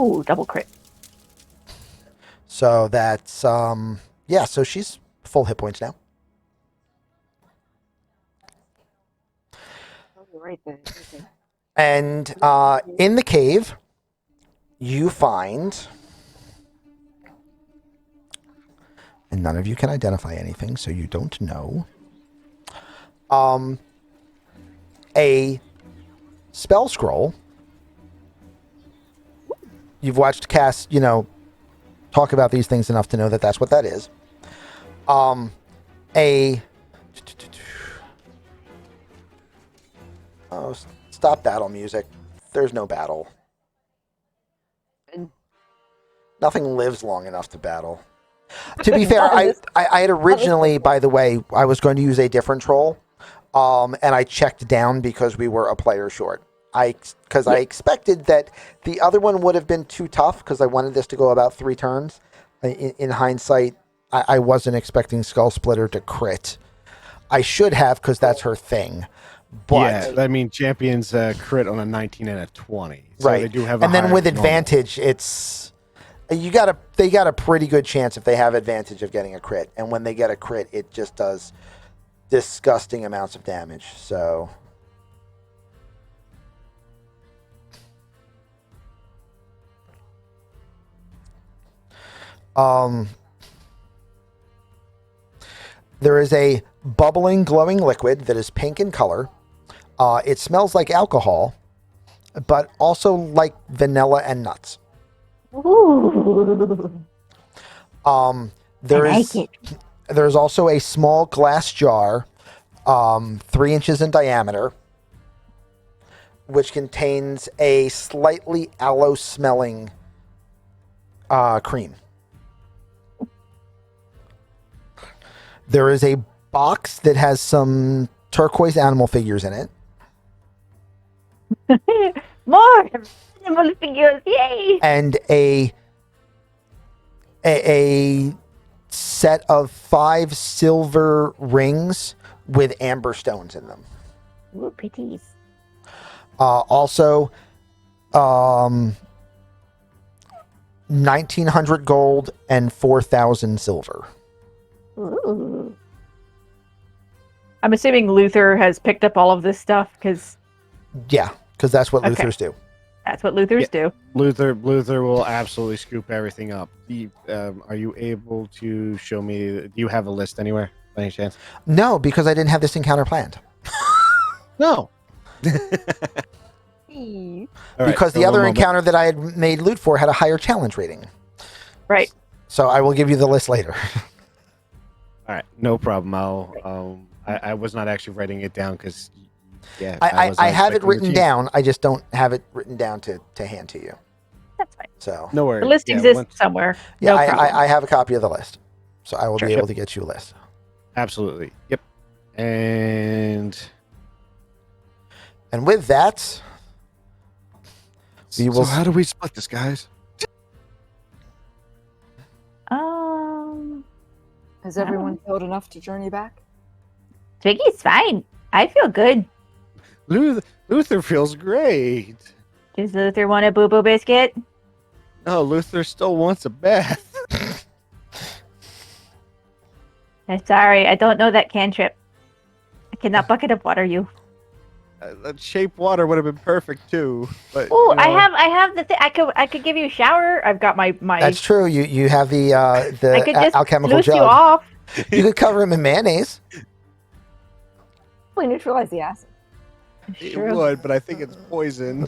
Ooh, double crit. So that's yeah. So she's full hit points now. Oh, you're right there. Okay. And in the cave, you find, and none of you can identify anything, so you don't know. A spell scroll. You've watched Cass, talk about these things enough to know that that's what that is. Oh, stop battle music. There's no battle. Nothing lives long enough to battle. To be fair, I had originally, by the way, I was going to use a different troll, and I checked down because we were a player short. I expected that the other one would have been too tough because I wanted this to go about 3 turns. In hindsight, I wasn't expecting Skull Splitter to crit. I should have because that's her thing. But yeah, I mean, champions crit on a 19 and a 20, so right. they do have. And then with advantage, it's they got a pretty good chance if they have advantage of getting a crit. And when they get a crit, it just does disgusting amounts of damage. So. There is a bubbling, glowing liquid that is pink in color. It smells like alcohol, but also like vanilla and nuts. Ooh. There's also a small glass jar, 3 inches in diameter, which contains a slightly aloe-smelling cream. There is a box that has some turquoise animal figures in it. More animal figures, yay! And a set of 5 silver rings with amber stones in them. Ooh, pretties. Also, 1,900 gold and 4,000 silver. Ooh. I'm assuming Luther has picked up all of this stuff because. Yeah, because that's what Luthers do. That's what Luthers do. Luther will absolutely scoop everything up. Are you able to show me? Do you have a list anywhere, by any chance? No, because I didn't have this encounter planned. No. Because the other encounter that I had made loot for had a higher challenge rating. Right. So I will give you the list later. All right, no problem. I was not actually writing it down because, yeah, I have it written down. I just don't have it written down to hand to you. That's fine. So no worries. The list exists somewhere. Yeah, no problem. I have a copy of the list, so I will be able to get you a list. Absolutely. Yep. And with that, we will. So how do we split this, guys? Has everyone filled enough to journey back? Twiggy's fine. I feel good. Luther feels great. Does Luther want a boo-boo biscuit? No, Luther still wants a bath. I'm sorry, I don't know that cantrip. I cannot bucket of water you. That shape water would have been perfect too. But Oh, I have the thing. I could give you a shower. I've got my. That's true. You have the I could just alchemical loose jug. you off. You could cover him in mayonnaise. We neutralize the acid. It would, but I think it's poison.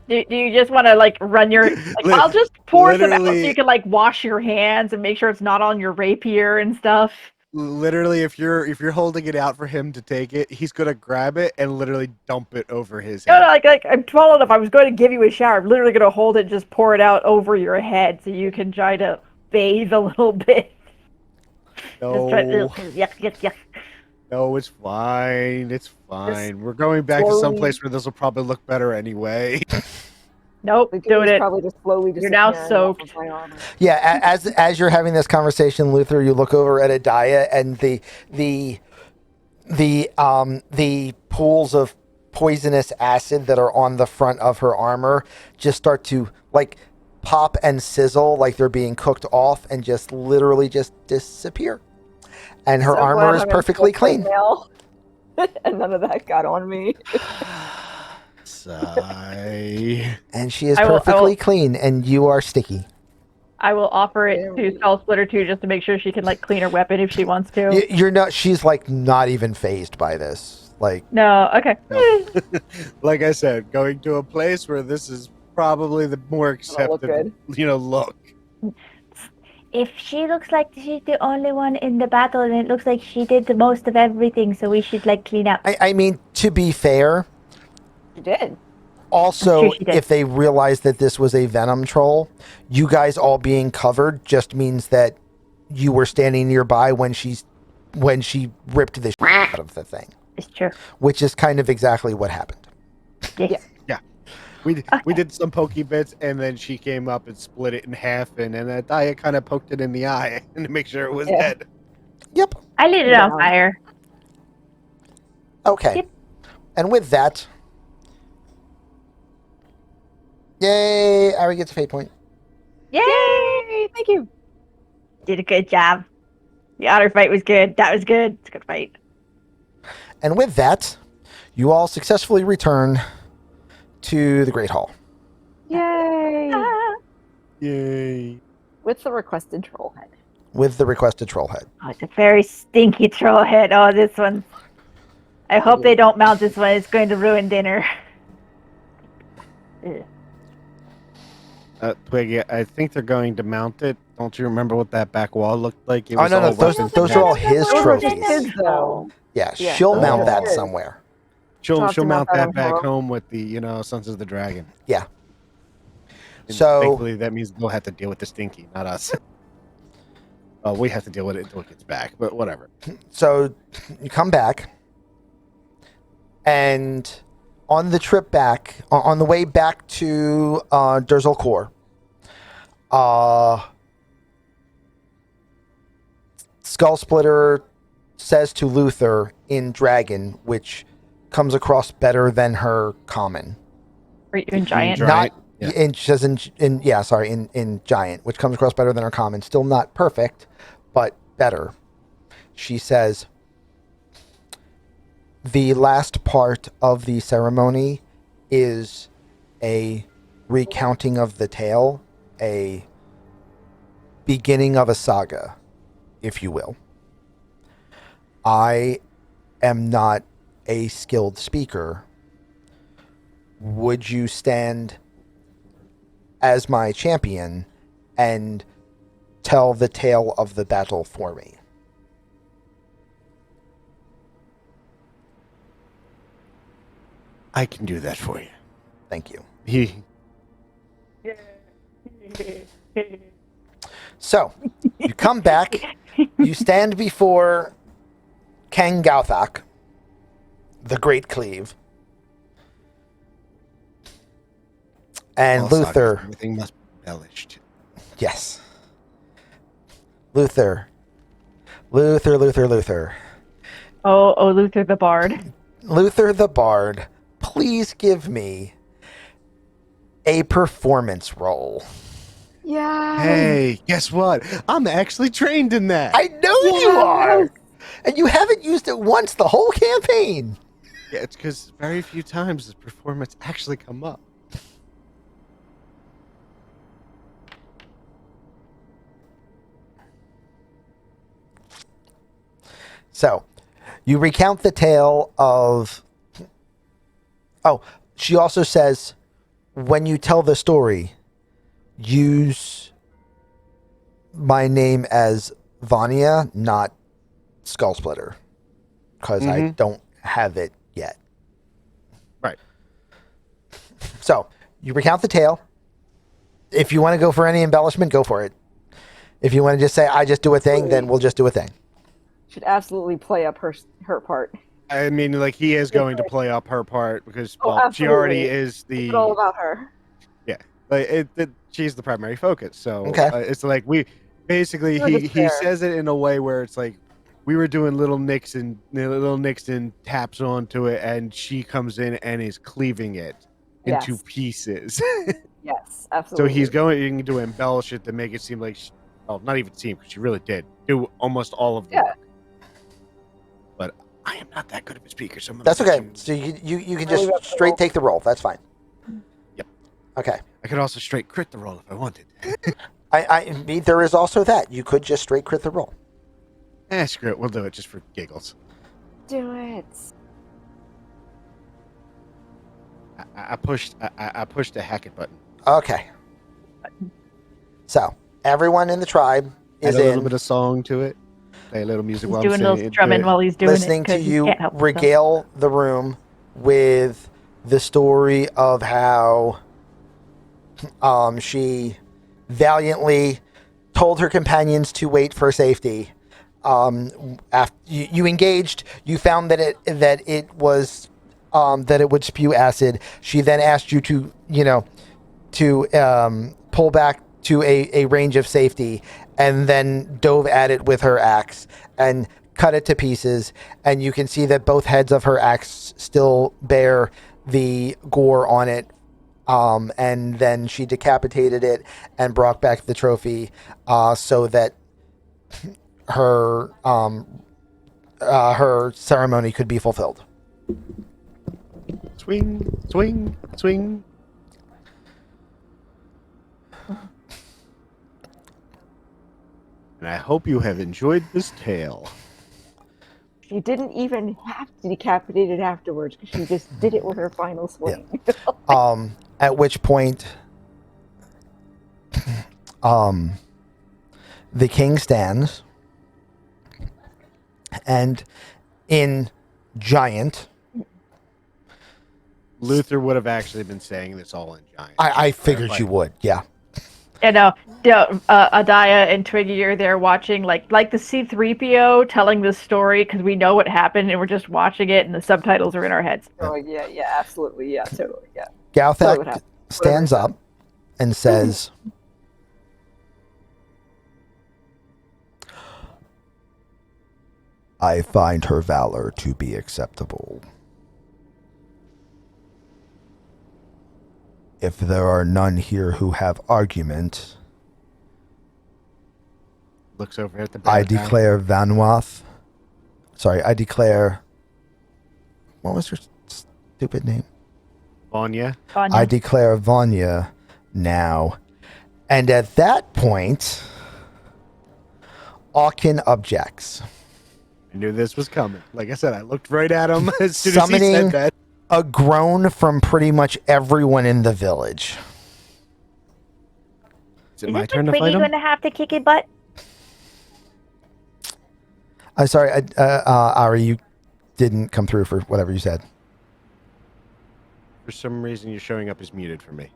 Do you just want to run your? I'll just pour some out so you can wash your hands and make sure it's not on your rapier and stuff. Literally, if you're holding it out for him to take it, he's gonna grab it and literally dump it over his head. No, I'm tall enough. I was going to give you a shower. I'm literally going to hold it, and just pour it out over your head, so you can try to bathe a little bit. No, Yuck. no, it's fine. It's fine. We're going back to some place where this will probably look better anyway. Nope, doing it. Probably just slowly. You're now soaked. Yeah, as you're having this conversation, Luther, you look over at Adaya, and the pools of poisonous acid that are on the front of her armor just start to like pop and sizzle like they're being cooked off and just literally just disappear. And her So armor glad is I'm in perfectly full plate clean. now. And none of that got on me. Sigh. And she is I will- perfectly clean, and you are sticky. I will offer it There to we- Skull Splitter too, just to make sure she can like clean her weapon if she wants to. You're not. She's like not even phased by this. Like, No, okay. Like I said, going to a place where this is probably the more That'll look accepted, look. If she looks like she's the only one in the battle, then it looks like she did the most of everything, so we should like clean up. I mean, to be fair, You did. also, Sure she did. if they realized that this was a venom troll, you guys all being covered just means that you were standing nearby when she ripped the shit out of the thing, It's true. which is kind of exactly what happened. Yes. We did some pokey bits, and then she came up and split it in half, and then I kind of poked it in the eye to make sure it was Yeah. dead. Yep. I lit it on Yeah. fire. Okay. Yep. And with that, yay! Ari gets a fate point. Yay! Yay! Thank you. Did a good job. The otter fight was good. That was good. It's a good fight. And with that, you all successfully return to the Great Hall. Yay! Ah. Yay. With the requested troll head. With the requested troll head. Oh, it's a very stinky troll head. Oh, this one. I hope they don't mount this one. It's going to ruin dinner. Ugh. Twiggy, I think they're going to mount it. Don't you remember what that back wall looked like? It Oh, was no, no, all those weapons are and all magic. his Those are just trophies. his, though. Yeah, Yeah. she'll Oh. mount that Good. somewhere. She'll Talk to mount about that that back tomorrow. home with the Sons of the Dragon. Yeah. And So- thankfully that means we'll have to deal with the stinky, not us. We have to deal with it until it gets back, but whatever. So you come back, and on the trip back, on the way back to Durzel Core, Skull Splitter says to Luther in Dragon, which comes across better than her common. Are you in giant? Giant? Not Yeah. in she says in Giant, which comes across better than her common. Still not perfect, but better. She says the last part of the ceremony is a recounting of the tale, a beginning of a saga, if you will. I am not a skilled speaker. Would you stand as my champion and tell the tale of the battle for me? I can do that for you. Thank you. He So, you come back, you stand before Kang Gauthak, the Great Cleave, and all sagas, Luther. Everything must be embellished. Yes. Luther. Oh, Luther the Bard. Luther the Bard, please give me a performance roll. Yeah. Hey, guess what? I'm actually trained in that. I know you are! And you haven't used it once the whole campaign. Yeah, it's because very few times does performance actually come up. So, you recount the tale of. Oh, she also says, when you tell the story, use my name as Vanya, not Skull Splitter, because I Mhm. don't have it yet. Right. So, you recount the tale. If you want to go for any embellishment, go for it. If you want to just say, I just do a thing, then we'll just do a thing. Should absolutely play up her part. I mean, like, he is going to play up her part because, Oh, well, she already absolutely. is the. It's all about her. Like, she's the primary focus. So Okay. it's like we basically We're he just there. says it in a way where it's like we were doing little Nixon taps onto it, and she comes in and is cleaving it into Yes. pieces. Yes, So absolutely. he's going to embellish it to make it seem like, not even seem, because she really did do almost all of the work. But I am not that good of a speaker, so I'm gonna That's let okay. you- So you can Really just good straight roll. take the roll. That's fine. Yep. Okay. I could also straight crit the roll if I wanted. There is also that. You could just straight crit the roll. Screw it. We'll do it just for giggles. Do it. I pushed the Hackett button. Okay. So everyone in the tribe is Add a little in bit of song to it. Play a little music He's while doing I'm a saying little it. strumming while he's doing listening it to because he you can't help himself. regale the room with the story of how she valiantly told her companions to wait for safety. After you engaged, you found that it was that it would spew acid. She then asked you to pull back to a range of safety, and then dove at it with her axe and cut it to pieces. And you can see that both heads of her axe still bear the gore on it. And then she decapitated it and brought back the trophy, so that her ceremony could be fulfilled. Swing, swing, swing. And I hope you have enjoyed this tale. She didn't even have to decapitate it afterwards because she just did it with her final swing. At which point, the king stands, and in giant, Luther would have actually been saying this all in giant. I figured you would, yeah. You know, Adaya and Twiggy are there watching, like the C-3PO telling this story because we know what happened and we're just watching it and the subtitles are in our heads. Oh yeah, absolutely, yeah, totally, yeah. So what Galthak happened? stands Whatever. up and says, I find her valor to be acceptable. If there are none here who have argument, Looks over at the I bad guy. declare Vanwath. Sorry, I declare. What was your stupid name? Vanya. I declare Vanya now. And at that point, Akin objects. I knew this was coming. Like I said, I looked right at him as soon as he Summoning said that. a groan from pretty much everyone in the village. Is it my turn to Twiggy fight him? going to have to kick it butt? I'm sorry, Ari, you didn't come through for whatever you said. For some reason, you're showing up as muted for me.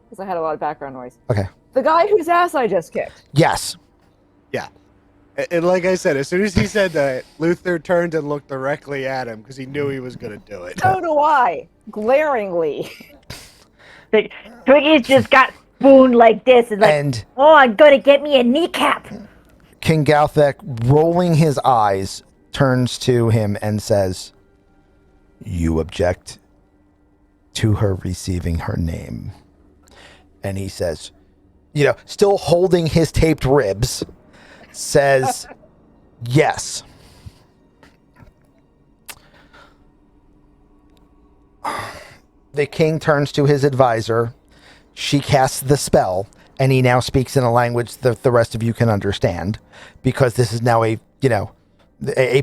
Because I had a lot of background noise. Okay. The guy whose ass I just kicked. Yes. Yeah. And like I said, as soon as he said that, Luther turned and looked directly at him because he knew he was going to do it. So do I. Glaringly. Twiggy's just got spoon like this. It's like, And oh, I'm going to get me a kneecap. King Galthek, rolling his eyes, turns to him and says, you object to her receiving her name. And he says, still holding his taped ribs, says, yes. The king turns to his advisor. She casts the spell, and he now speaks in a language that the rest of you can understand, because this is now a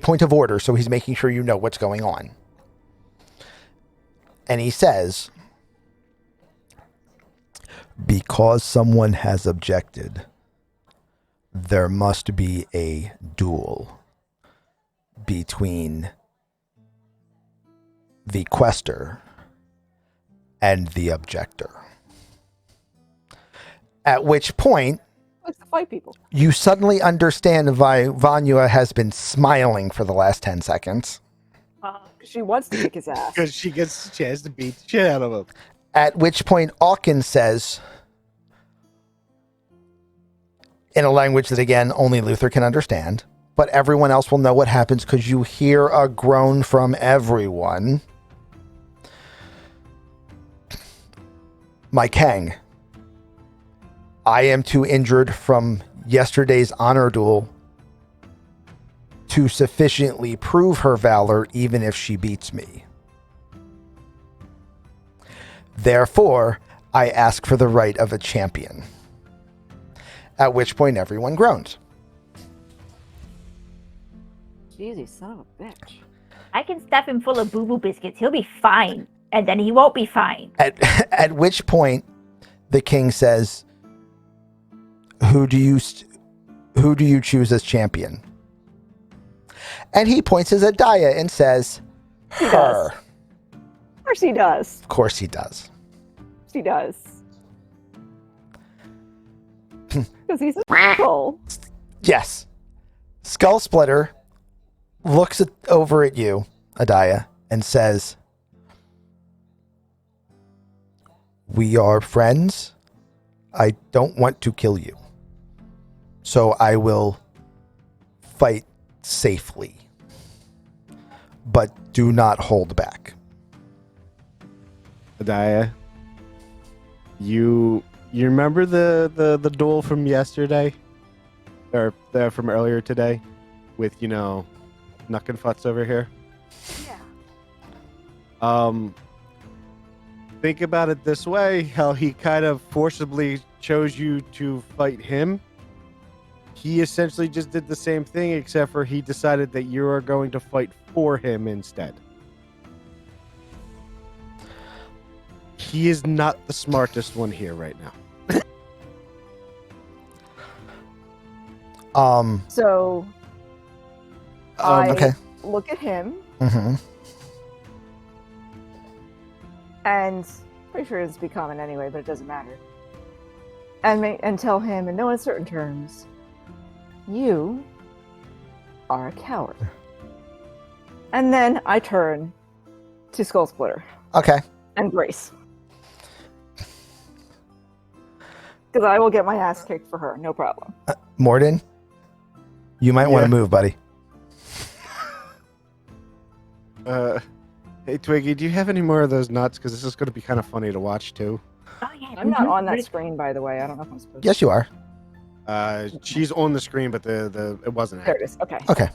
point of order, so he's making sure you know what's going on. And he says, because someone has objected, there must be a duel between the quester and the objector. At which point, Likes to fight people. you suddenly understand why Vanya has been smiling for the last 10 seconds. She wants to kick his ass. Because she gets a chance to beat the shit out of him. At which point, Alkin says, in a language that, again, only Luther can understand, but everyone else will know what happens because you hear a groan from everyone. My Kang, I am too injured from yesterday's honor duel to sufficiently prove her valor even if she beats me. Therefore, I ask for the right of a champion. At which point everyone groans. Jeez, son of a bitch. I can stuff him full of boo-boo biscuits. He'll be fine. And then he won't be fine. At which point the king says, who do you choose as champion? And he points his at Daya and says, He her. does. Of course he does. Of course he does. He does. Because he's a troll. Yes. Skull Splitter looks over at you, Adaya, and says, we are friends. I don't want to kill you. So I will fight safely. But do not hold back. Adaya, you remember the duel from yesterday? Or from earlier today? With, Nuck and Futz over here? Yeah. Think about it this way, how he kind of forcibly chose you to fight him. He essentially just did the same thing, except for he decided that you are going to fight for him instead. He is not the smartest one here right now. So I Okay. look at him Mm-hmm. and pretty sure it's be common anyway, but it doesn't matter. And tell him in no uncertain terms, you are a coward. And then I turn to Skull Splitter Okay. and Grace. Because I will get my ass kicked for her, no problem. Morden, you might want Yeah. to move, buddy. Hey Twiggy, do you have any more of those nuts? Because this is going to be kind of funny to watch too. Oh, yeah. I'm not on that screen, by the way. I don't know if I'm supposed to. Yes, you are. She's on the screen, but the it wasn't. There it is. Okay. Okay.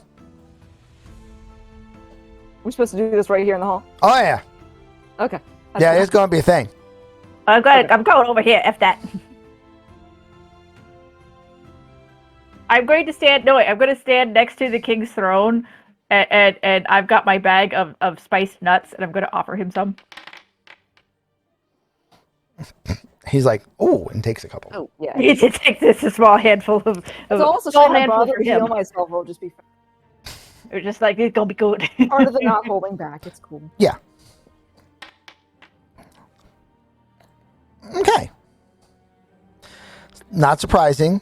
We're supposed to do this right here in the hall? Oh, yeah. Okay. That's Yeah, fine. it's going to be a thing. I'm going over here. F that. I'm going to stand. No, wait. I'm going to stand next to the king's throne, and I've got my bag of spiced nuts, and I'm going to offer him some. He's like, oh, and takes a couple. Oh, yeah. He just takes this a small handful of. It's also small trying to handful bother for to heal him. myself. I'll just be It's just like it's gonna be good. part of the not holding back. It's cool. Okay. Not surprising.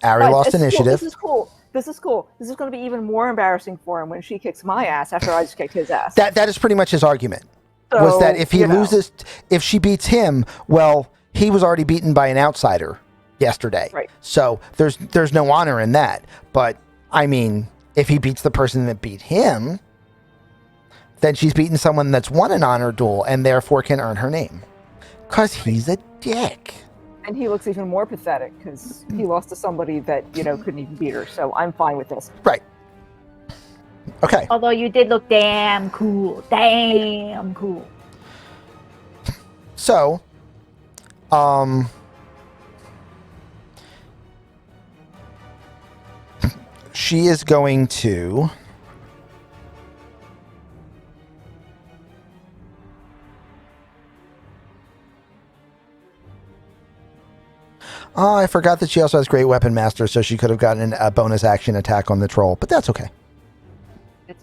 Ari Guys, lost it's cool. initiative. This is cool. This is cool. This is going to be even more embarrassing for him when she kicks my ass after I just kicked his ass. That is pretty much his argument. Was that if he loses, if she beats him, well, he was already beaten by an outsider yesterday. Right. So there's no honor in that. But I mean, if he beats the person that beat him, then she's beaten someone that's won an honor duel and therefore can earn her name. Because he's a dick. And he looks even more pathetic because he lost to somebody that, couldn't even beat her. So I'm fine with this. Right. Okay. Although you did look damn cool. Damn cool. So, she is going to Oh, I forgot that she also has Great Weapon Master, so she could have gotten a bonus action attack on the troll, but that's okay. You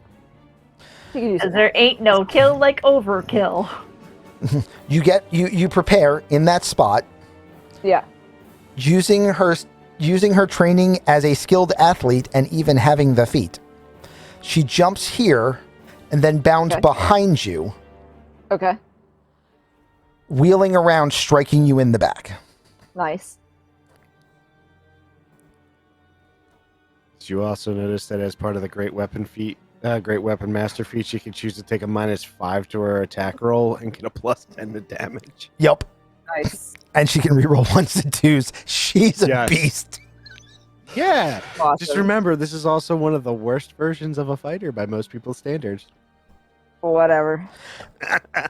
can use it. There ain't no kill like overkill. You prepare in that spot Yeah. using her training as a skilled athlete and even having the feat. She jumps here and then bounds Okay. behind you, Okay. wheeling around, striking you in the back. Nice. Did you also notice that as part of the Great Weapon Master feat, she can choose to take a -5 to her attack roll and get a +10 to damage? Yep. Nice. And she can reroll 1s and 2s. She's a Yes. beast. Yeah. Awesome. Just remember, this is also one of the worst versions of a fighter by most people's standards. Whatever.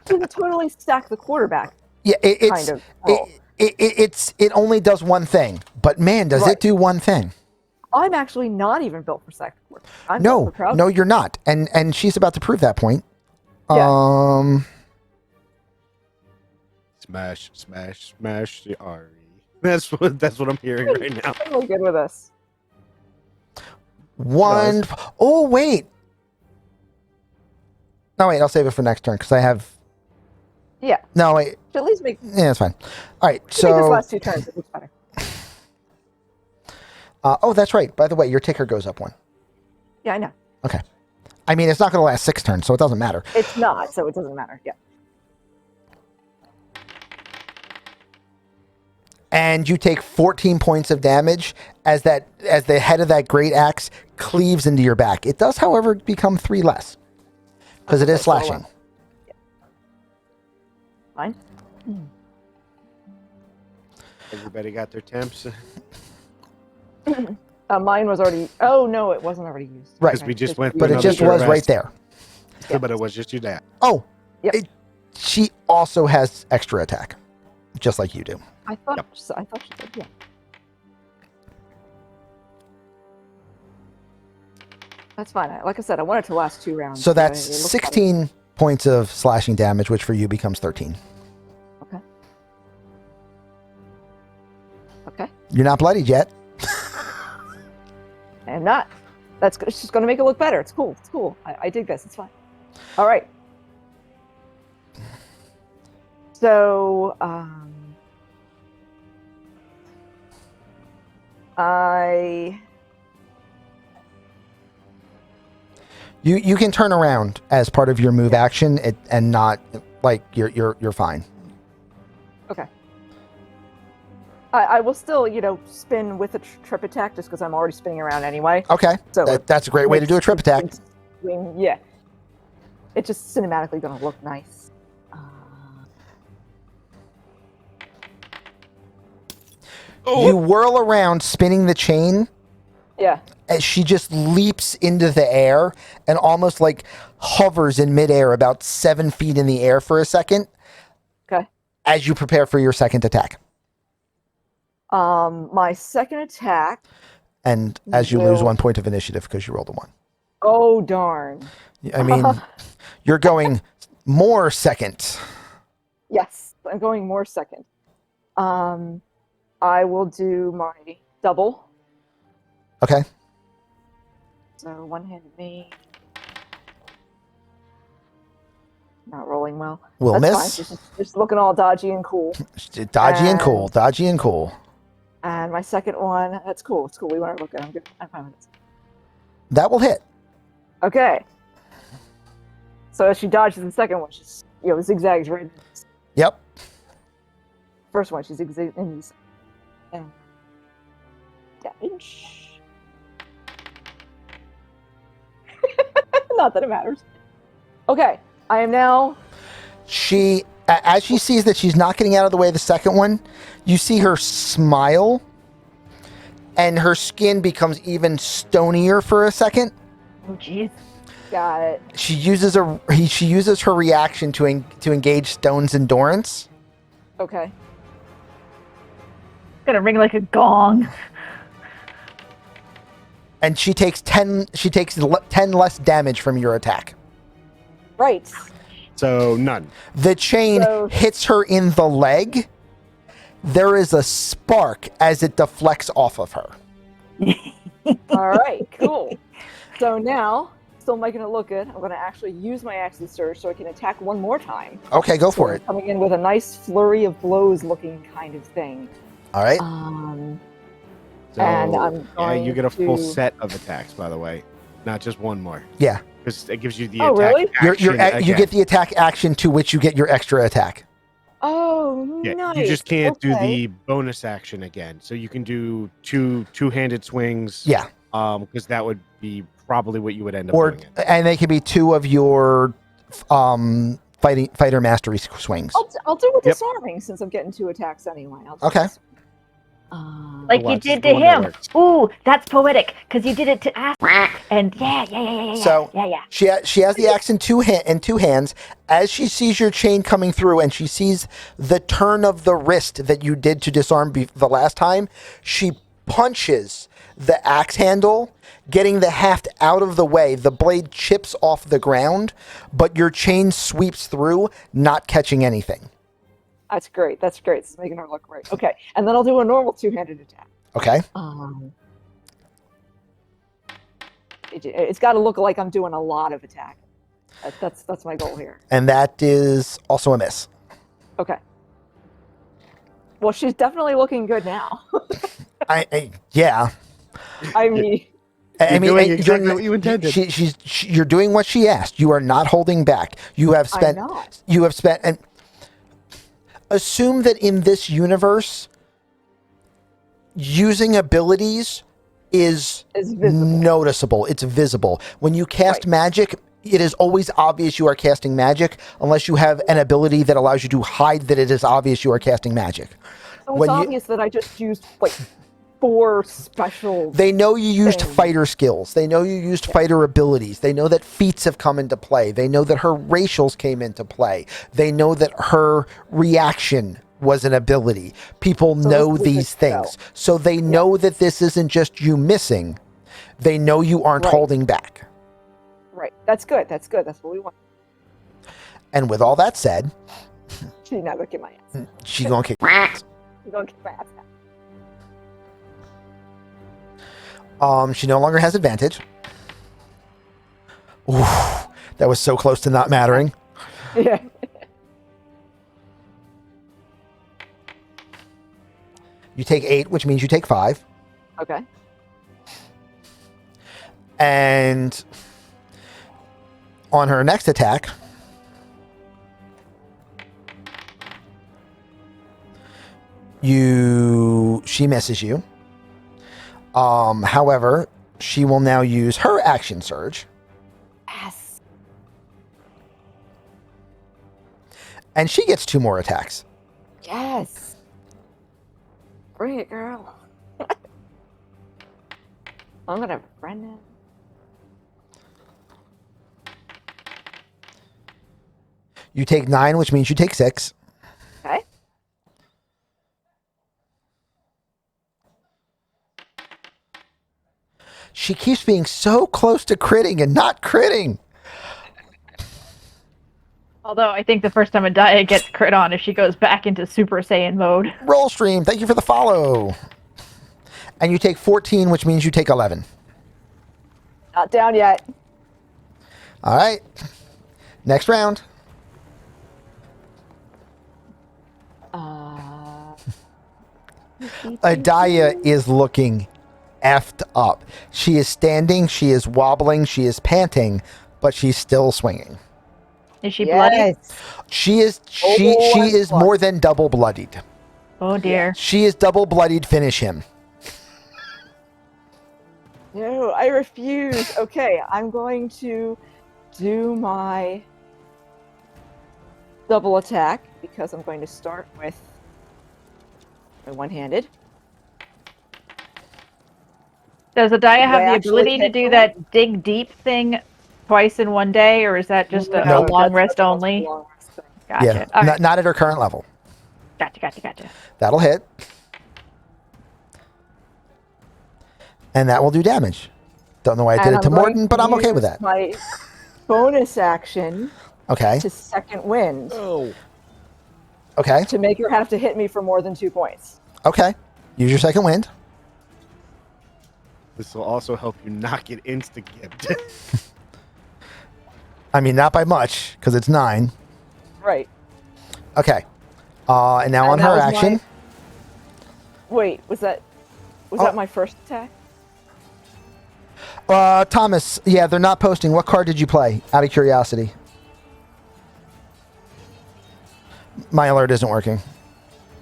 She can totally stack the quarterback. Yeah, it's Kind of. Oh. it only does one thing, but man, does Right. it do one thing? I'm actually not even built for second quarter. I'm built No, for crouch. no, you're not, and she's about to prove that point. Yeah. Smash, smash, smash the Ari. That's what I'm hearing right now. I'm really good with this. One. Oh wait. No wait, I'll save it for next turn because I have. Yeah. No wait. Should at least make Yeah, that's fine. All right, make this so. last 2 turns. It looks better. Oh, that's right. By the way, your ticker goes up 1. Yeah, I know. Okay. I mean, it's not going to last 6 turns, so it doesn't matter. It's not, so it doesn't matter. Yeah. And you take 14 points of damage as the head of that great axe cleaves into your back. It does, however, become 3 less because it is Okay, so, slashing. Fine. Everybody got their temps? Mine was already. Oh no, it wasn't already used. Right. Because we just went through But it another just short was right rest. there. Yeah. But it was just you that. Oh, Yep. she also has extra attack, just like you do. I thought. Yep. I thought she did. Yeah. That's fine. Like I said, I wanted to last 2 rounds. So that's it looks 16 points of slashing damage, which for you becomes 13. better. Okay. You're not bloodied yet. I am not. That's good. It's just going to make it look better. It's cool. It's cool. I dig this. It's fine. All right. So, You can turn around as part of your move action and not like you're fine. Okay. I will still, spin with a trip attack just because I'm already spinning around anyway. Okay, So that's a great way to do a trip attack. Yeah. It's just cinematically going to look nice. You whirl around, spinning the chain, Yeah. as she just leaps into the air and almost like hovers in midair about 7 feet in the air for a second. Okay. As you prepare for your second attack. My second attack. And as you lose Will- 1 point of initiative because you rolled a 1. Oh darn. I mean, you're going more second. Yes, I'm going more second. I will do my double. Okay. So one-handed me. Not rolling well. Will That's miss. fine. Just looking all dodgy and cool. Dodgy and cool. Dodgy and cool. And my second one, that's cool. It's cool. We want to look at. I'm good. I'm fine with this. That will hit. Okay. So as she dodges the second one, she's zigzags right. In this. Yep. First one, she zigzags in these. And damage. Not that it matters. Okay, I am now. As she sees that she's not getting out of the way of the second one, you see her smile, and her skin becomes even stonier for a second. Oh, jeez. Got it. She uses her reaction to engage Stone's endurance. Okay. It's gonna ring like a gong. And she takes 10 less damage from your attack. Right. So none. The chain hits her in the leg. There is a spark as it deflects off of her. All right. Cool. So now, still making it look good. I'm going to actually use my Axe of Surge so I can attack one more time. Okay, go for So it. Coming in with a nice flurry of blows looking kind of thing. All right. So, And I'm yeah, going you get a full to- set of attacks, by the way, not just one more. Yeah. Because it gives you the Oh, attack really? You action get the attack action to which you get your extra attack. Oh, Yeah, nice. you just can't do Okay. the bonus action again. So you can do two-handed swings. Yeah. because that would be probably what you would end up Or doing. and they could be 2 of your fighter mastery swings. I'll do a Yep. disarming since I'm getting 2 attacks anyway. I'll do Okay. this. Like you Watch, this is did the to one that him. works. Ooh, that's poetic because you did it to us. And yeah. So yeah. she has the axe in two hands. As she sees your chain coming through, and she sees the turn of the wrist that you did to disarm the last time, she punches the axe handle, getting the haft out of the way. The blade chips off the ground, but your chain sweeps through, not catching anything. That's great. That's great. It's making her look great. Okay, and then I'll do a normal 2-handed attack. Okay. It's got to look like I'm doing a lot of attack. That's my goal here. And that is also a miss. Okay. Well, she's definitely looking good now. Yeah. I mean, You're doing exactly what you intended. You're doing what she asked. You are not holding back. You have I'm spent. not. You have spent. And assume that in this universe, using abilities is visible. noticeable. It's visible. When you cast magic, it is always obvious you are casting magic, unless you have an ability that allows you to hide that it is obvious you are casting magic. So it's obvious that I just used like 4 special. They know you used things. fighter skills. They know you used fighter abilities. They know that feats have come into play. They know that her racials came into play. They know that her reaction was an ability. People know this was these a things. spell. So they know that this isn't just you missing. They know you aren't Right. holding back. Right. That's good. That's good. That's what we want. And with all that said, She's not gonna kick my ass. she's going to kick. She's gonna kick my ass. She no longer has advantage. Oof, that was so close to not mattering. Yeah. You take 8, which means you take 5. Okay. And on her next attack, she misses you. However, she will now use her action surge, Yes. and she gets 2 more attacks. Yes. Bring it, girl. I'm gonna friend it. You take 9, which means you take 6. Okay. She keeps being so close to critting and not critting. Although I think the first time Adaya gets crit on is she goes back into Super Saiyan mode. Roll stream, thank you for the follow. And you take 14, which means you take 11. Not down yet. All right. Next round. Adaya is looking effed up. She is standing, she is wobbling, she is panting, but she's still swinging. Is she bloody? Yes. She is Oh, she I'm is bloody. more than double bloodied. Oh dear. She is double bloodied. Finish him. No, I refuse. Okay, I'm going to do my double attack because I'm going to start with my one-handed. Does Adaya have the actually ability to hit do her? that dig deep thing twice in one day, or is that just a Nope. long that's rest also a only? long rest thing. Gotcha. Yeah, All right. not at her current level. Gotcha. That'll hit. And that will do damage. Don't know why I did And it to I'm going Morton, but I'm okay with use that. My bonus action Okay. to second wind Oh. Okay. to make her have to hit me for more than 2 points. Okay. Use your second wind. This will also help you not get insta-gibbed. I mean, not by much, because it's 9. Right. Okay. And now And on that her was action. Wait, was that Oh. that my first attack? Thomas, yeah, they're not posting. What card did you play? Out of curiosity. My alert isn't working.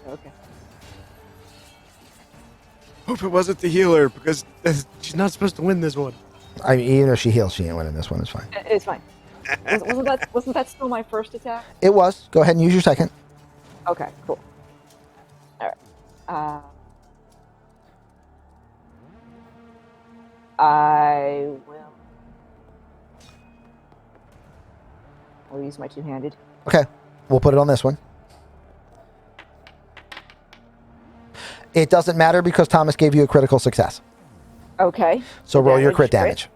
Okay. hope it wasn't the healer because she's not supposed to win this one. I mean, even if she heals, she ain't winning this one. It's fine. It's fine. Wasn't that still my first attack? It was. Go ahead and use your second. Okay, cool. All right. I will. I'll use my two-handed. Okay. We'll put it on this one. It doesn't matter because Thomas gave you a critical success. Okay. So roll your crit Crit. damage.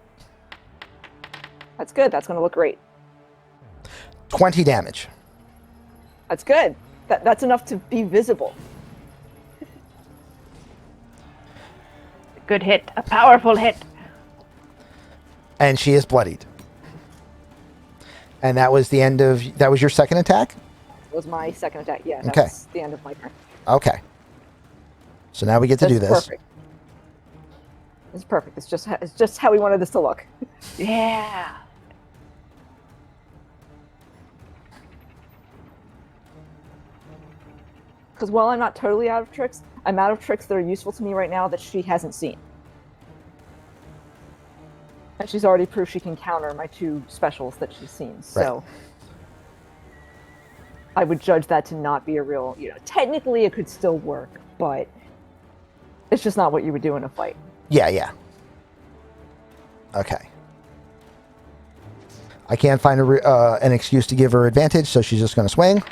That's good. That's going to look great. 20 damage. That's good. That's enough to be visible. Good hit. A powerful hit. And she is bloodied. And that was the end of... That was your second attack? That was my second attack. Yeah, Okay. that's the end of my turn. Okay. So now we get to do this. Perfect. It's perfect. It's just how we wanted this to look. Yeah. Because while I'm not totally out of tricks, I'm out of tricks that are useful to me right now that she hasn't seen. And she's already proved she can counter my two specials that she's seen. So I would judge that to not be a real, technically it could still work, but it's just not what you would do in a fight. Yeah. Okay. I can't find an excuse to give her advantage, so she's just going to swing.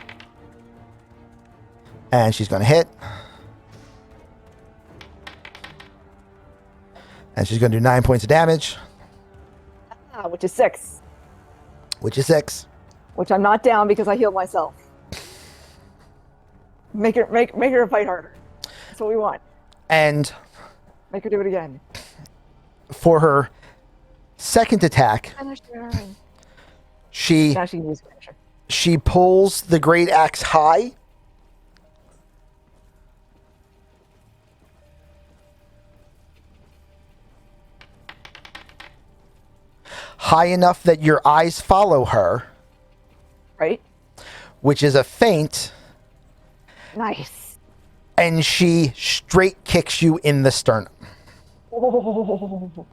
And she's going to hit. And she's going to do 9 points of damage. Which is 6. Which is 6. Which I'm not down because I healed myself. Make her fight harder. That's what we want. And make her do it again. For her second attack, she pulls the great axe high. High enough that your eyes follow her. Right. Which is a feint. Nice. And she straight kicks you in the sternum. Oh.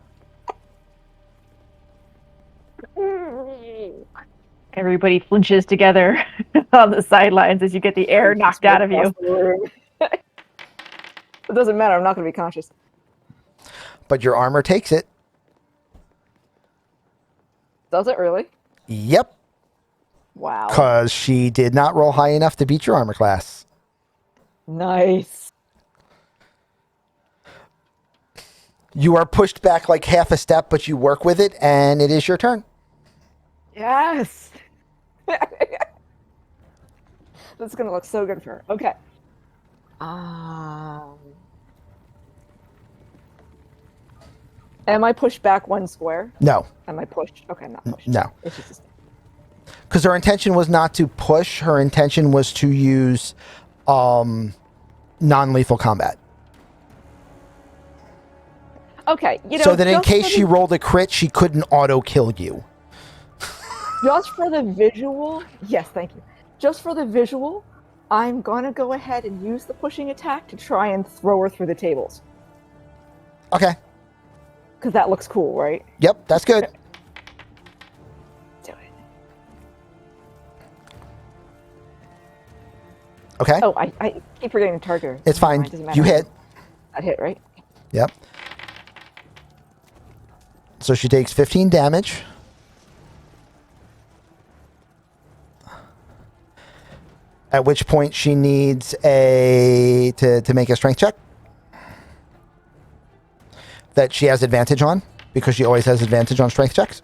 Everybody flinches together on the sidelines as you get the air knocked out of you. It doesn't matter. I'm not going to be conscious. But your armor takes it. Does it really? Yep. Wow. Because she did not roll high enough to beat your armor class. Nice. You are pushed back like half a step, but you work with it, and it is your turn. Yes. This is going to look so good for her. Okay. Am I pushed back one square? No. Am I pushed? Okay, I'm not pushed. No. It's just because her intention was not to push. Her intention was to use non-lethal combat. Okay. So that in case she rolled a crit, she couldn't auto-kill you. Just for the visual, yes, thank you. Just for the visual, I'm going to go ahead and use the pushing attack to try and throw her through the tables. Okay. Because that looks cool, right? Yep, that's good. Do it. Okay. Oh, I keep forgetting to target her. It's fine. It doesn't matter. You hit. I hit, right? Yep. So she takes 15 damage. At which point she needs to make a strength check. That she has advantage on, because she always has advantage on strength checks.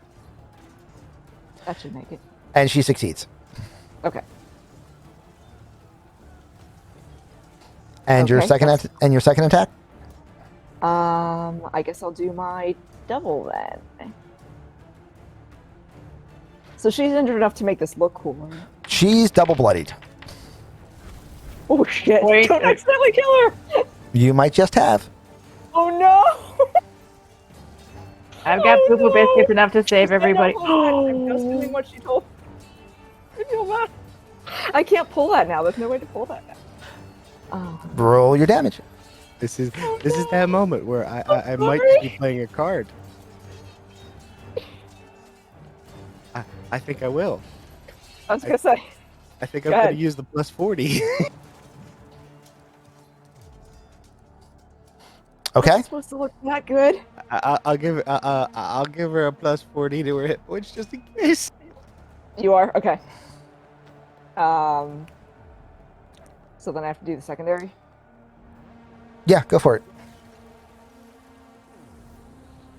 That should make it. And she succeeds. Okay. And your second attack? I guess I'll do my double then. So she's injured enough to make this look cool. Right? She's double bloodied. Oh shit! Wait, Don't accidentally kill her! You might just have. Oh no! I've got poo poo biscuits enough to save everybody. I'm just doing what she told. I feel bad. I can't pull that now. There's no way to pull that now. Roll your damage. This is that moment where I might be playing a card. I think I will. I was gonna say. I think Go I'm going ahead. to use the plus 40. Okay. It's supposed to look that good. I'll give her a plus 40 to her hit points just in case. You are okay. So then I have to do the secondary. Yeah, go for it.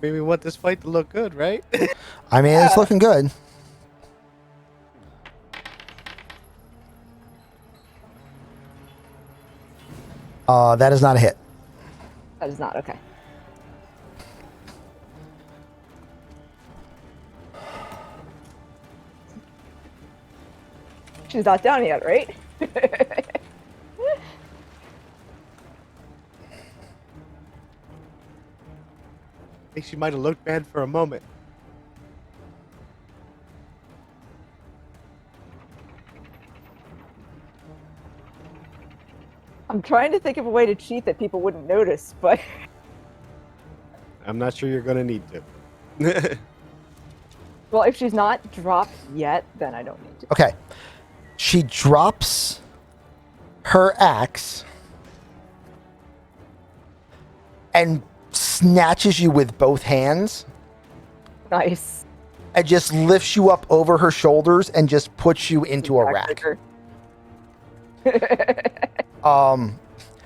Maybe we want this fight to look good, right? I mean, it's looking good. That is not a hit. That is not okay. She's not down yet, right? I think she might have looked bad for a moment. I'm trying to think of a way to cheat that people wouldn't notice, but I'm not sure you're going to need to. well, if she's not dropped yet, then I don't need to. Okay. She drops her axe and snatches you with both hands Nice. and just lifts you up over her shoulders and just puts you into a rack.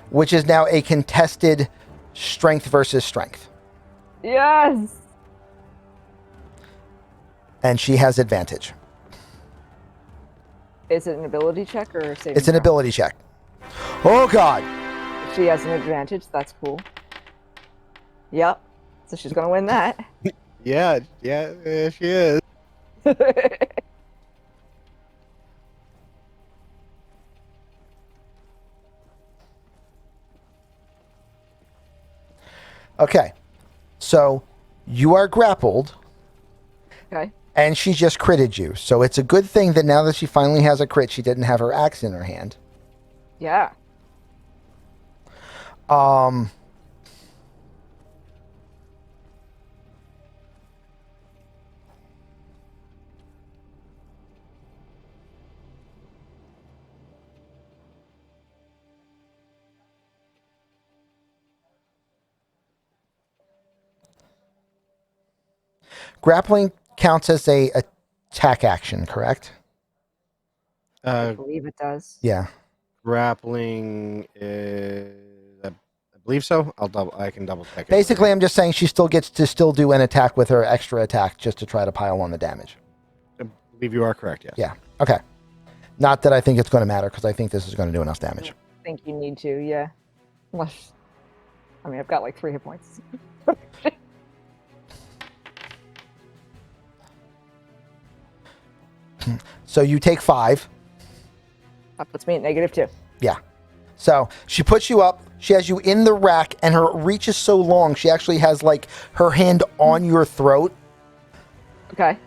Which is now a contested strength versus strength. Yes. And she has advantage. Is it an ability check or a saving It's an throw? ability check. Oh, God. If she has an advantage, that's cool. Yep. So she's gonna win that. yeah, she is. Okay. So you are grappled. Okay. And she just critted you. So it's a good thing that now that she finally has a crit, she didn't have her axe in her hand. Yeah. Grappling counts as a attack action, correct? I believe it does. Yeah. Grappling is, I believe so. I can double check it. Basically, I'm just saying she still gets to still do an attack with her extra attack just to try to pile on the damage. I believe you are correct, yes. Yeah. Okay. Not that I think it's going to matter because I think this is going to do enough damage. I think you need to, yeah. Unless, I mean, I've got like 3 hit points. So you take 5. That puts me at -2. Yeah. So she puts you up. She has you in the rack, and her reach is so long. She actually has like her hand on your throat, Okay.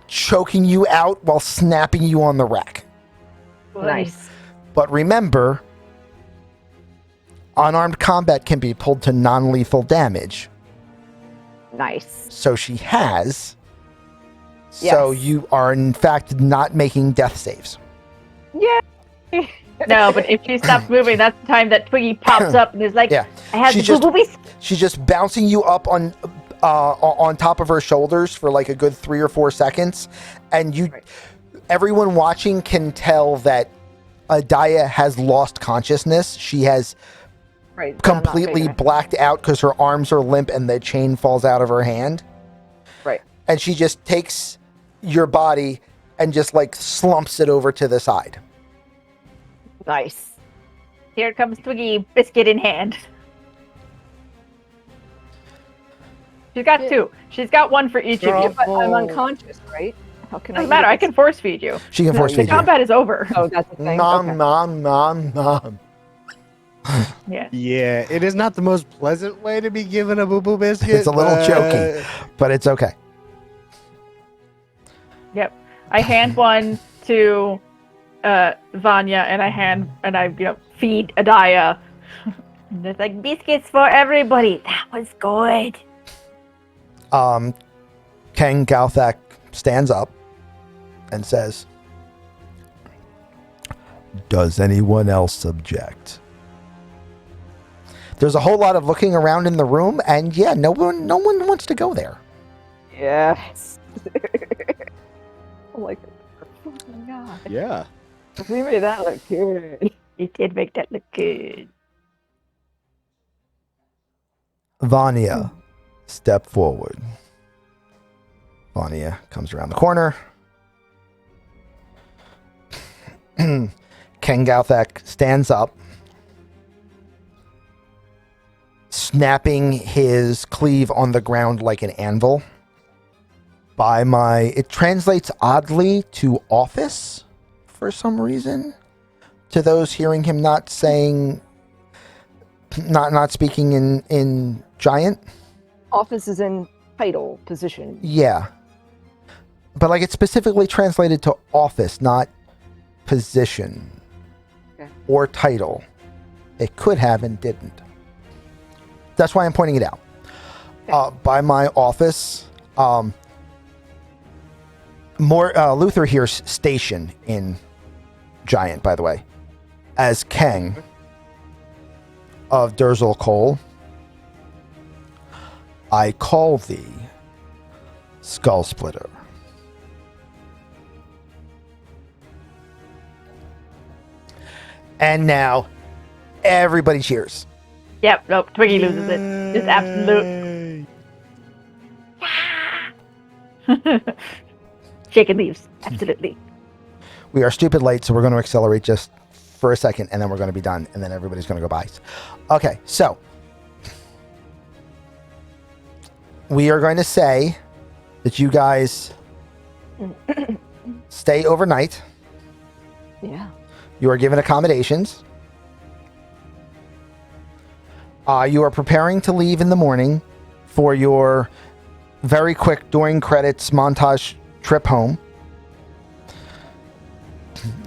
choking you out while snapping you on the rack. Nice. But remember, unarmed combat can be pulled to non-lethal damage. Nice. So she has. So Yes. you are in fact not making death saves. Yeah. No, but if she stops moving, that's the time that Twiggy pops up and is like, Yeah. I have She the just- boobies. She's just bouncing you up on top of her shoulders for like a good 3 or 4 seconds, and you, Right. everyone watching can tell that Adaya has lost consciousness. She has Right. but I'm not completely faking it. blacked out because her arms are limp and the chain falls out of her hand. Right. And she just takes your body and just like slumps it over to the side. Nice. Here comes Twiggy, biscuit in hand. She's got Yeah. 2. She's got 1 for each of Yeah, you. but I'm Oh. unconscious, right? How can Doesn't I? matter. eat I can force feed you. She can No, force you The feed you. combat is over. Oh, that's the thing. Nom, Okay. nom, nom, nom. Yeah. Yeah, it is not the most pleasant way to be given a boo-boo biscuit. It's a little but- choking. But it's okay. Yep. I hand one to Vanya, and I feed Adaya. And there's like biscuits for everybody. That was good. Ken Galthak stands up and says, "Does anyone else object?" There's a whole lot of looking around in the room, and yeah, no one wants to go there. Yes. I'm like, oh my god. Yeah. We made that look good. You did make that look good. Vanya, step forward. Vanya comes around the corner. Ken Galthak stands up, snapping his cleave on the ground like an anvil. It translates oddly to office for some reason. To those hearing him not speaking in giant. Office is in title position. Yeah. But like it's specifically translated to office, not position. Okay. Or title. It could have and didn't. That's why I'm pointing it out. Okay. By my office, Luther here's station in giant, by the way, as Kang of Durzel Cole. I call thee Skull Splitter. And now, everybody cheers. Yep, nope, Twiggy loses it. Just absolute. Shaking leaves, absolutely. We are stupid late, so we're going to accelerate just for a second, and then we're going to be done, and then everybody's going to go by. Okay, so we are going to say that you guys stay overnight. Yeah. You are given accommodations. You are preparing to leave in the morning for your very quick during credits montage trip home.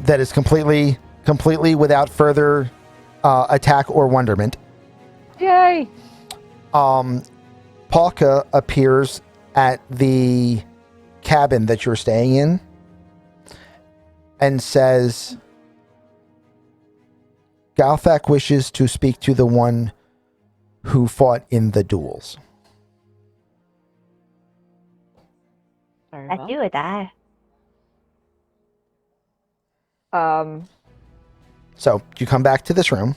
That is completely without further attack or wonderment. Yay! Polka appears at the cabin that you're staying in and says, Galthak wishes to speak to the one who fought in the duels. Very That's well. you or die. So you come back to this room.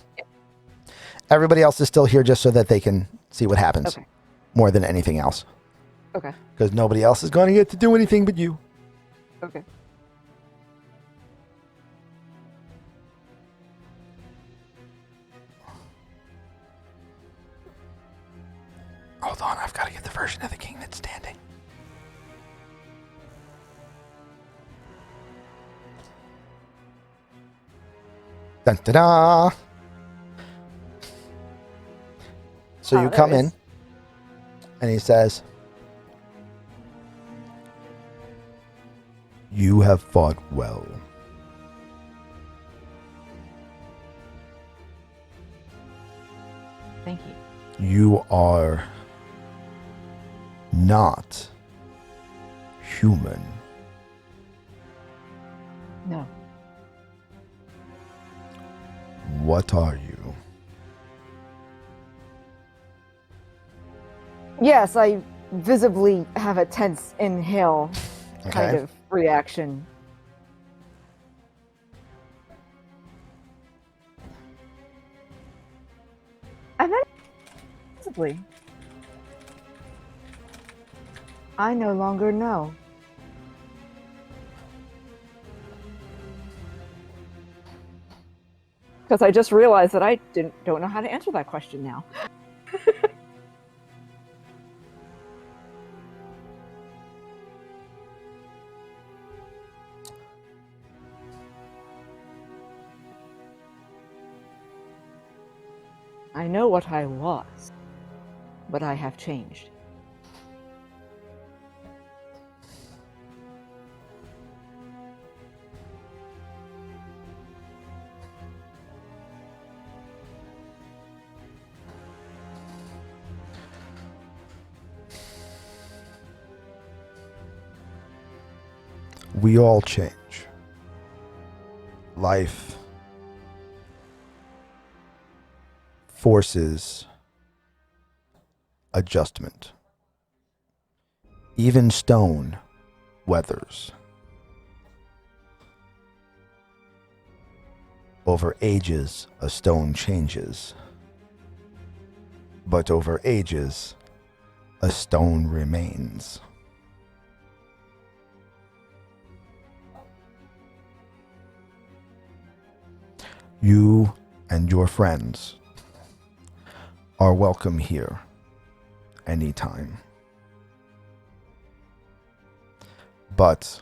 Everybody else is still here just so that they can see what happens. Okay. More than anything else. Okay. Because nobody else is going to get to do anything but you. Okay. Hold on, I've got to get the version of the king that's standing. Dun da da. So you there come it in, is. and he says, "You have fought well. Thank you. You are not human. No. What are you?" Yes, I visibly have a tense inhale kind Okay. of reaction. And then visibly, I no longer know. Because I just realized that I don't know how to answer that question now. I know what I was, but I have changed. We all change. Life forces adjustment. Even stone weathers. Over ages, a stone changes. But over ages, a stone remains. You and your friends are welcome here anytime. But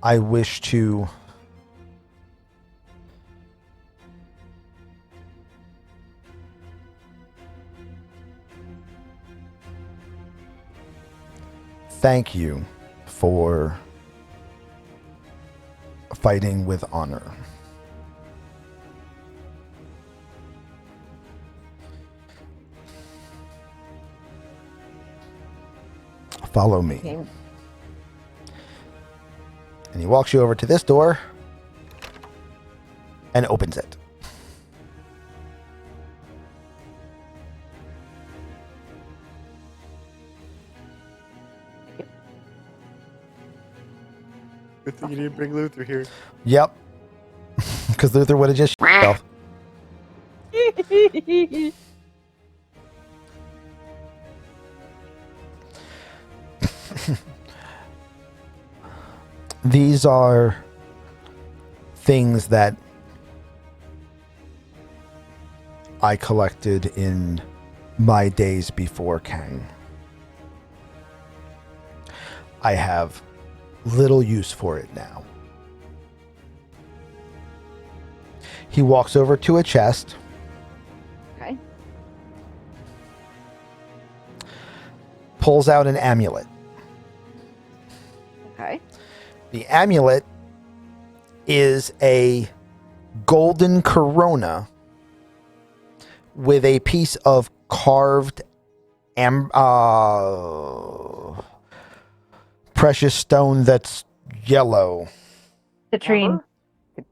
I wish to thank you for fighting with honor. Follow me. Okay. And he walks you over to this door and opens it. Good thing you didn't bring Luther here. Yep. Because Luther would have just himself. These are things that I collected in my days before Kang. I have little use for it now. He walks over to a chest. Okay. Pulls out an amulet. Okay. The amulet is a golden corona with a piece of carved precious stone that's yellow. Citrine. Amber?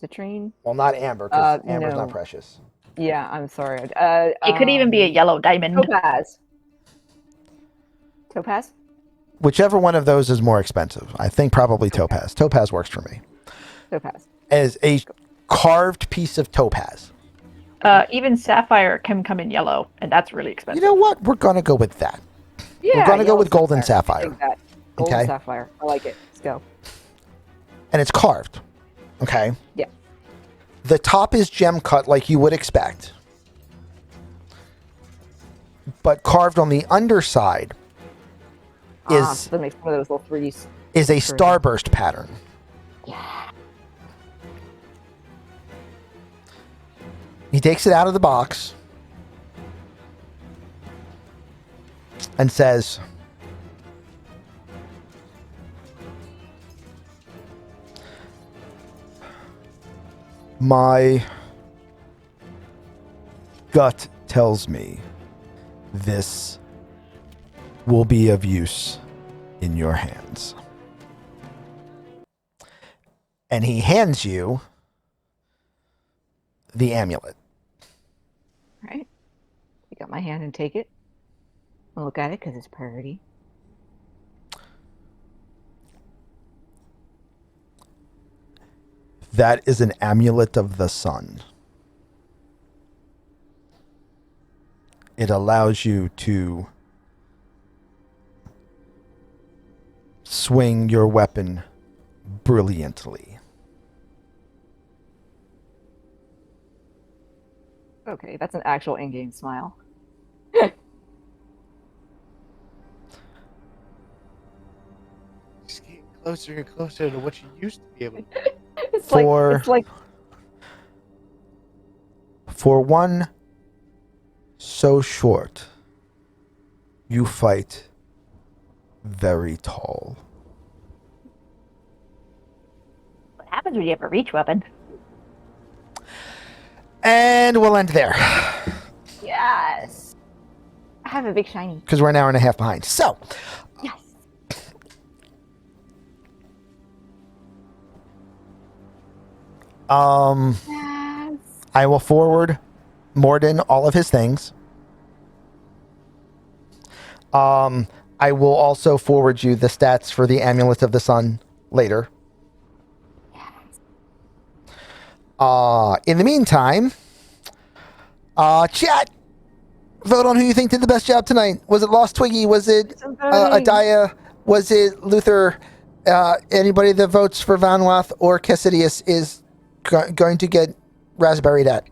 Citrine? Well, not amber, because amber's no. not precious. Yeah, I'm sorry. It could even be a yellow diamond. Topaz. Topaz? Whichever one of those is more expensive. I think probably topaz. Topaz works for me. Topaz. As a carved piece of topaz. Even sapphire can come in yellow, and that's really expensive. You know what? We're going to go with that. Yeah, We're going to go yellow with golden I sapphire. take that. Golden Okay. sapphire. I like it. Let's go. And it's carved. Okay? Yeah. The top is gem cut like you would expect. But carved on the underside So that makes one of those little 3D. is a starburst pattern. Yeah. He takes it out of the box and says, "My gut tells me this will be of use in your hands." And he hands you the amulet. All right. Take out my hand and take it. I'll look at it because it's priority. That is an amulet of the sun. It allows you to swing your weapon brilliantly. Okay, that's an actual in-game smile. Just getting closer and closer to what you used to be able to do. It's For- it's like For one so short, you fight very tall. What happens when you have a reach weapon? And we'll end there. yes. I have a big shiny. because we're an hour and a half behind. So, Yes. Yes. I will forward Morden all of his things. I will also forward you the stats for the Amulet of the Sun later. In the meantime, chat, vote on who you think did the best job tonight. Was it Lost Twiggy? Was it Adaya? Was it Luther? Anybody that votes for Van Wath or Cassidius is going to get raspberried at.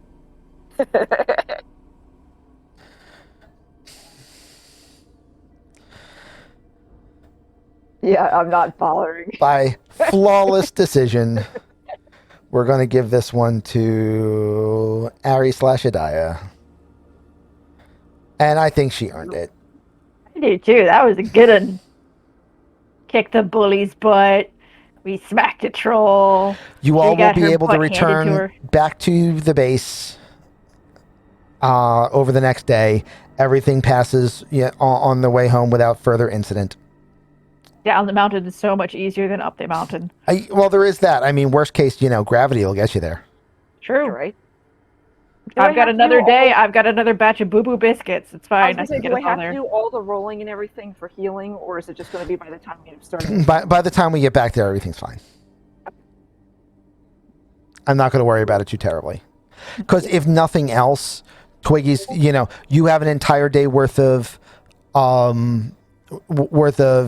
Yeah, I'm not bothering. By flawless decision, we're going to give this one to Ari/Adaya. And I think she earned it. I do too. That was a good one. Kick the bully's butt. We smacked a troll. You She all will got be her able to butt handed to return her. back to the base over the next day. Everything passes on the way home without further incident. Down the mountain is so much easier than up the mountain. Well, there is that. I mean, worst case, gravity will get you there. True. Right? I've got another day. I've got another batch of boo-boo biscuits. It's fine. I can get do I us all have to there. do all the rolling and everything for healing, or is it just going to be by the time we get started? By the time we get back there, everything's fine. I'm not going to worry about it too terribly. Because if nothing else, Twiggy's, you have an entire day worth of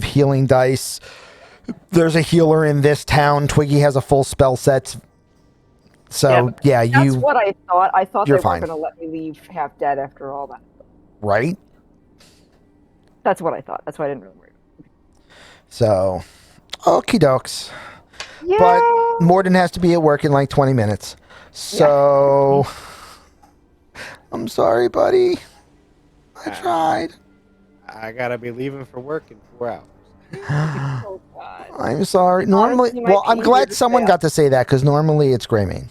healing dice. There's a healer in this town. Twiggy has a full spell set. So, yeah, That's what I thought. I thought they you're weren't fine. going to let me leave half dead after all that. Right? That's what I thought. That's why I didn't really worry. So, okie dokes. Yeah. But Morden has to be at work in like 20 minutes. So, I'm sorry, buddy. I tried. I gotta be leaving for work in 4 hours. Oh, God. I'm sorry. Normally, Honestly, my well, I'm team glad is someone bad. got to say that because normally it's Greymane.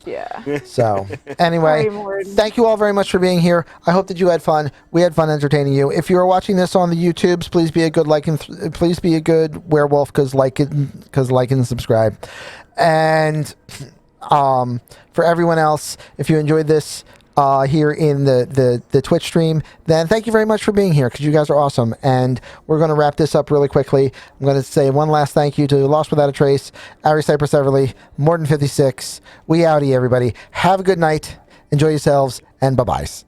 Yeah. So, anyway, Sorry, Morden. thank you all very much for being here. I hope that you had fun. We had fun entertaining you. If you are watching this on the YouTubes, please be a good please be a good werewolf because like and subscribe. And for everyone else, if you enjoyed this here in the Twitch stream, then thank you very much for being here because you guys are awesome. And we're going to wrap this up really quickly. I'm going to say one last thank you to Lost Without a Trace, Ari Cypress Everly, Morden56. We outie, everybody. Have a good night. Enjoy yourselves, and bye-byes.